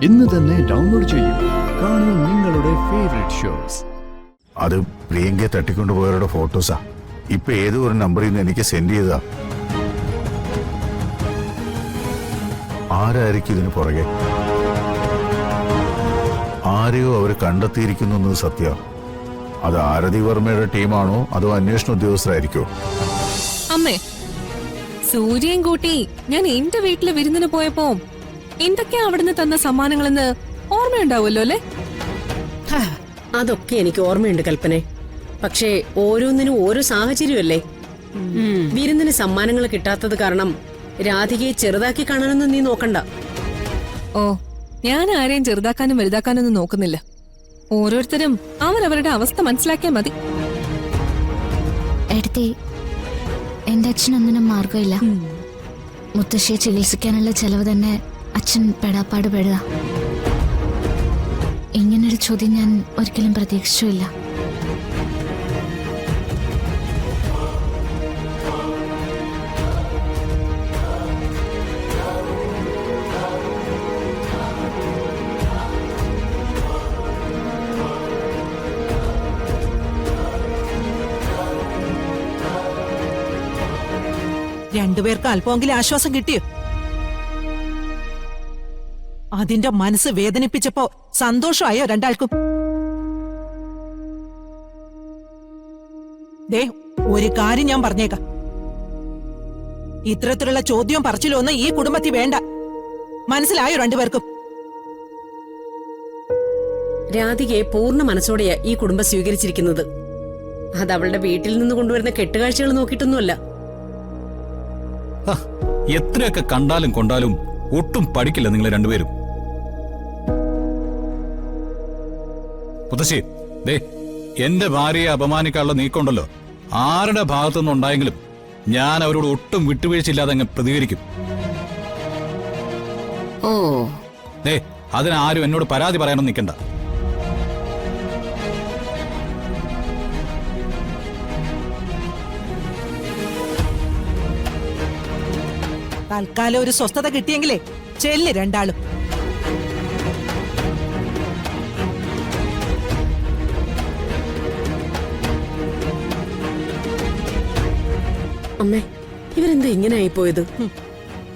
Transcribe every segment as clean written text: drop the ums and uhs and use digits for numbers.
ഇന്ന് തന്നെ ഡൗൺലോഡ് ചെയ്യൂ. കാണൂ നിങ്ങളുടെ ഫേവറേറ്റ് ഷോസ്. അത് പ്രിയങ്കയെ തട്ടിക്കൊണ്ടുപോയവരുടെ ഫോട്ടോസാ. ഇപ്പൊ ഏതോ ഒരു നമ്പറിൽ നിന്ന് എനിക്ക് സെൻഡ് ചെയ്തതാ. ആരായിരിക്കും ഇതിന് പുറകെ? ആരെയോ അവർ കണ്ടെത്തിയിരിക്കുന്നു എന്നത് സത്യ. അത് ആരതി വർമ്മയുടെ ടീമാണോ അതോ അന്വേഷണ ഉദ്യോഗസ്ഥരായിരിക്കോ? അമ്മേ, സൂര്യൻ കൂട്ടി ഞാൻ എന്റെ വീട്ടില് വിരുന്നിന് പോയപ്പോ എന്തൊക്കെയാ അവിടുന്ന് തന്ന സമ്മാനങ്ങളെന്ന് ഓർമ്മയുണ്ടാവുമല്ലോ അല്ലേ? അതൊക്കെ എനിക്ക് ഓർമ്മയുണ്ട് കൽപ്പനെ. പക്ഷേ ഓരോന്നിനും ഓരോ സാഹചര്യമല്ലേ. വിരുന്നിന് സമ്മാനങ്ങൾ കിട്ടാത്തത് കാരണം രാധികയെ ചെറുതാക്കി കാണാനൊന്നും നീ നോക്കണ്ട. ഓ, ഞാൻ ആരെയും ചെറുതാക്കാനും വലുതാക്കാനൊന്നും നോക്കുന്നില്ല. ഓരോരുത്തരും അവരവരുടെ അവസ്ഥ മനസ്സിലാക്കിയാൽ മതി. എടുത്തി, എന്റെ അച്ഛനൊന്നിനും മാർഗമില്ല. മുത്തശ്ശിയെ ചികിത്സിക്കാനുള്ള ചെലവ് തന്നെ അച്ഛൻ പെടാപ്പാട് പെടുക. ഇങ്ങനൊരു ചോദ്യം ഞാൻ ഒരിക്കലും പ്രതീക്ഷിച്ചില്ല. രണ്ടുപേർക്ക് അല്പമെങ്കിലും ആശ്വാസം കിട്ടിയോ? അതിന്റെ മനസ്സ് വേദനിപ്പിച്ചപ്പോ സന്തോഷമായോ രണ്ടാൾക്കും? ദേ, ഒരു കാര്യം ഞാൻ പറഞ്ഞേക്കാം. ഇത്തരത്തിലുള്ള ചോദ്യം പറച്ചിലൊന്നും ഈ കുടുംബത്തിൽ വേണ്ട. മനസ്സിലായോ രണ്ടുപേർക്കും? രാധികയെ പൂർണ്ണ മനസ്സോടെയാ ഈ കുടുംബം സ്വീകരിച്ചിരിക്കുന്നത്. അത് അവളുടെ വീട്ടിൽ നിന്ന് കൊണ്ടുവരുന്ന കെട്ടുകാഴ്ചകൾ നോക്കിയിട്ടൊന്നുമല്ല. എത്രയൊക്കെ കണ്ടാലും കൊണ്ടാലും ഒട്ടും പഠിക്കില്ല നിങ്ങൾ രണ്ടുപേരും. മുത്തശ്ശി, ദേ, എന്റെ ഭാര്യയെ അപമാനിക്കാനുള്ള നീക്കമുണ്ടല്ലോ, ആരുടെ ഭാഗത്തുനിന്ന് ഉണ്ടായെങ്കിലും ഞാൻ അവരോട് ഒട്ടും വിട്ടുവീഴ്ചയില്ലാതെ അങ്ങ് പ്രതികരിക്കും. ഓ, ദേ, അതിനാരും എന്നോട് പരാതി പറയാനൊന്നും നിൽക്കണ്ട. തൽക്കാലം ഒരു സ്വസ്ഥത കിട്ടിയെങ്കിലേ ചെല്ല് രണ്ടാളും. അമ്മേ, ഇവരെന്താ ഇങ്ങനെ ആയിപ്പോയത്?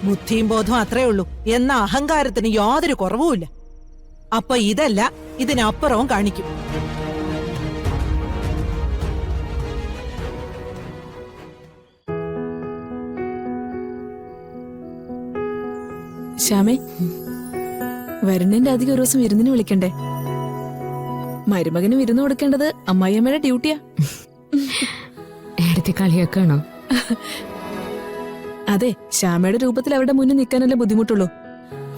ബുദ്ധിയും ബോധവും അത്രേ ഉള്ളൂ എന്ന അഹങ്കാരത്തിന് യാതൊരു കുറവുമില്ല. അപ്പൊ ഇതല്ല, ഇതിനപ്പുറവും കാണിക്കും. ശ്യാമേ, വരുന്നതിന്റെ അധികം ഒരു ദിവസം വിരുന്നിന് വിളിക്കണ്ടേ? മരുമകന് വിരുന്ന് കൊടുക്കേണ്ടത് അമ്മായിയമ്മയുടെ ഡ്യൂട്ടിയാ. എടുത്തി കളിയാക്കാണോ? അതെ, ശ്യാമയുടെ രൂപത്തിൽ അവരുടെ മുന്നിൽ നിൽക്കാനല്ലേ ബുദ്ധിമുട്ടുള്ളൂ.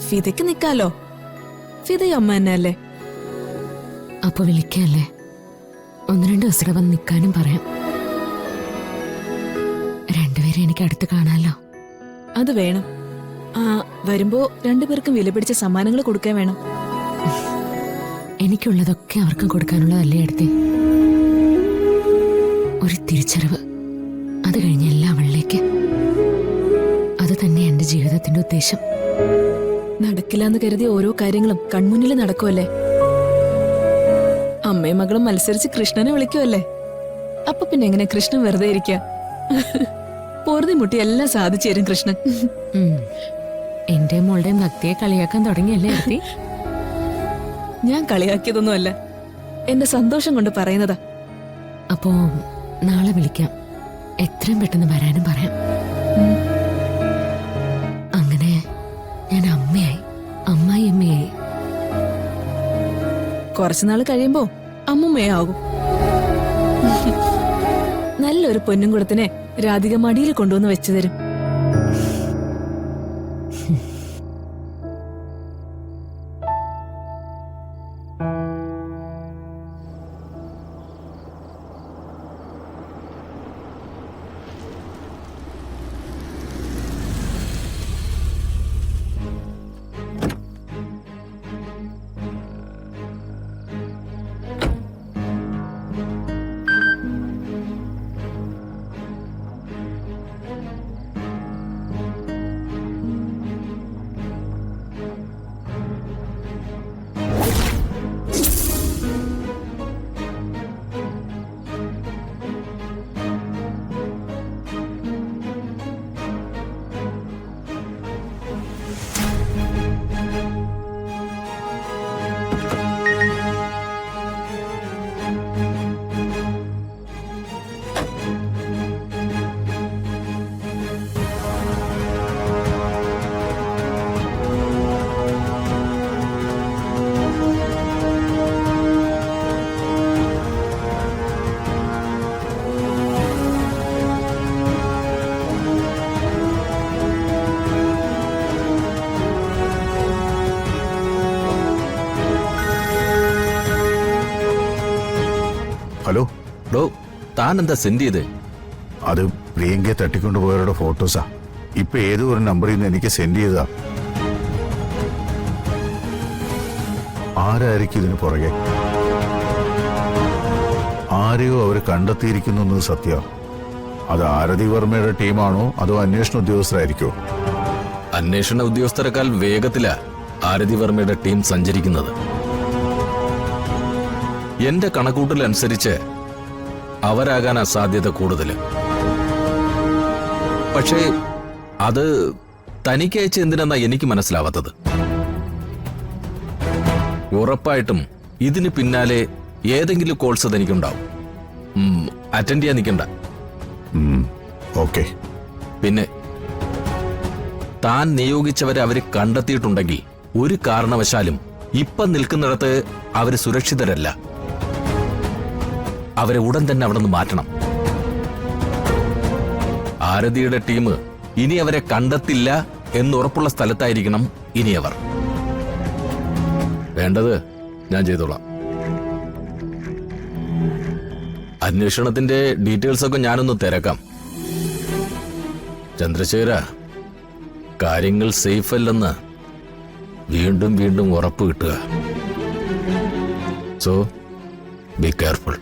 ഫിദയ്ക്ക് നിക്കാലോ. ഫിദയും അമ്മ തന്നെ അല്ലേ? അപ്പൊ വിളിക്കല്ലേ? ഒന്ന് രണ്ട് ദിവസം വന്ന് നിൽക്കാനും പറയാം. രണ്ടുപേരെ എനിക്ക് അടുത്ത് കാണാലോ. അത് വേണം. വരുമ്പോ രണ്ടുപേർക്കും വിലപിടിച്ച സമ്മാനങ്ങൾ കൊടുക്കാൻ വേണം. എനിക്കുള്ളതൊക്കെ അവർക്കും കൊടുക്കാനുള്ളതല്ലേ അടുത്തേ? ഒരു തിരിച്ചറിവ്, അത് കഴിഞ്ഞ എല്ലാം അവളിലേക്ക്. അത് തന്നെ എന്റെ ജീവിതത്തിന്റെ ഉദ്ദേശം. നടക്കില്ലാന്ന് കരുതിയ ഓരോ കാര്യങ്ങളും കൺമുന്നിൽ നടക്കുമല്ലേ? അമ്മയും മകളും മത്സരിച്ച് കൃഷ്ണനെ വിളിക്കുമല്ലേ? അപ്പൊ പിന്നെ എങ്ങനെ കൃഷ്ണൻ വെറുതെ ഇരിക്കുക? പൊറുതി മുട്ടി എല്ലാം സാധിച്ചു തരും കൃഷ്ണൻ. എന്റെ മോളുടെയും ഭക്തിയെ കളിയാക്കാൻ തുടങ്ങിയല്ലേ അടുത്തി? ഞാൻ കളിയാക്കിയതൊന്നുമല്ല, എന്റെ സന്തോഷം കൊണ്ട് പറയുന്നതാ. അപ്പോ നാളെ വിളിക്കാം. എത്രയും പെട്ടെന്ന് വരാനും പറയാം. അങ്ങനെ ഞാൻ അമ്മയായി, അമ്മായിയമ്മയായി. കുറച്ചുനാൾ കഴിയുമ്പോ അമ്മുമ്മയാകും. നല്ലൊരു പൊന്നും കുടത്തിനെ രാധിക മടിയിൽ കൊണ്ടുവന്ന് വെച്ചു തരും. ഹലോ. ഡോ താൻ എന്താ സെൻഡ് ചെയ്തേ? അത് പ്രിയങ്കയെ തട്ടിക്കൊണ്ടുപോയവരുടെ ഫോട്ടോസാ. ഇപ്പൊ ഏതോ ഒരു നമ്പറിൽ നിന്ന് എനിക്ക് സെൻഡ് ചെയ്തതാ. ആരായിരിക്കും ഇതിന് പുറകെ? ആരെയോ അവർ കണ്ടെത്തിയിരിക്കുന്നു സത്യ. അത് ആരതി വർമ്മയുടെ ടീമാണോ അതോ അന്വേഷണ ഉദ്യോഗസ്ഥരായിരിക്കോ? അന്വേഷണ ഉദ്യോഗസ്ഥരെക്കാൾ വേഗത്തിലാ ആരതി വർമ്മയുടെ ടീം സഞ്ചരിക്കുന്നത്. എന്റെ കണക്കൂട്ടലനുസരിച്ച് അവരാകാനാ സാധ്യത കൂടുതൽ. പക്ഷേ അത് തനിക്കയച്ച എന്തിനെന്നാ എനിക്ക് മനസ്സിലാവാത്തത്. ഉറപ്പായിട്ടും ഇതിന് പിന്നാലെ ഏതെങ്കിലും കോൾസ് തനിക്കുണ്ടാവും. അറ്റൻഡ് ചെയ്യാൻ നിൽക്കണ്ട. ഓക്കെ. പിന്നെ താൻ നിയോഗിച്ചവരെ അവര് കണ്ടെത്തിയിട്ടുണ്ടെങ്കിൽ ഒരു കാരണവശാലും ഇപ്പം നിൽക്കുന്നിടത്ത് അവര് സുരക്ഷിതരല്ല. അവരെ ഉടൻ തന്നെ അവിടെ നിന്ന് മാറ്റണം. ആരതിയുടെ ടീം ഇനി അവരെ കണ്ടെത്തില്ല എന്നുറപ്പുള്ള സ്ഥലത്തായിരിക്കണം ഇനി അവർ. വേണ്ടത് ഞാൻ ചെയ്തോളാം. അന്വേഷണത്തിന്റെ ഡീറ്റെയിൽസ് ഒക്കെ ഞാനൊന്ന് തിരക്കാം. ചന്ദ്രശേഖര, കാര്യങ്ങൾ സേഫ് അല്ലെന്ന് വീണ്ടും വീണ്ടും ഉറപ്പ് കിട്ടുക. So be careful.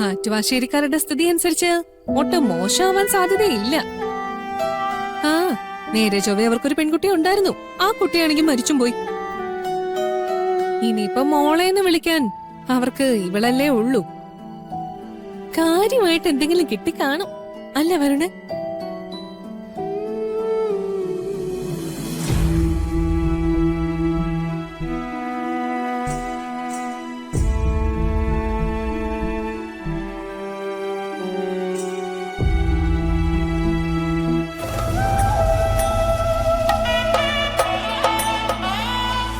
ആറ്റുവാശ്ശേരിക്കാരുടെ സ്ഥിതി അനുസരിച്ച് ഒട്ടും മോശമാവാൻ സാധ്യതയില്ല. ആ, നേരെ ചൊവ്വേ അവർക്കൊരു പെൺകുട്ടി ഉണ്ടായിരുന്നു. ആ കുട്ടിയാണെങ്കിൽ മരിച്ചും പോയി. ഇനിയിപ്പൊ മോളേന്ന് വിളിക്കാൻ അവർക്ക് ഇവളല്ലേ ഉള്ളൂ. കാര്യമായിട്ട് എന്തെങ്കിലും കിട്ടിക്കാണും അല്ലേ വരുണേ?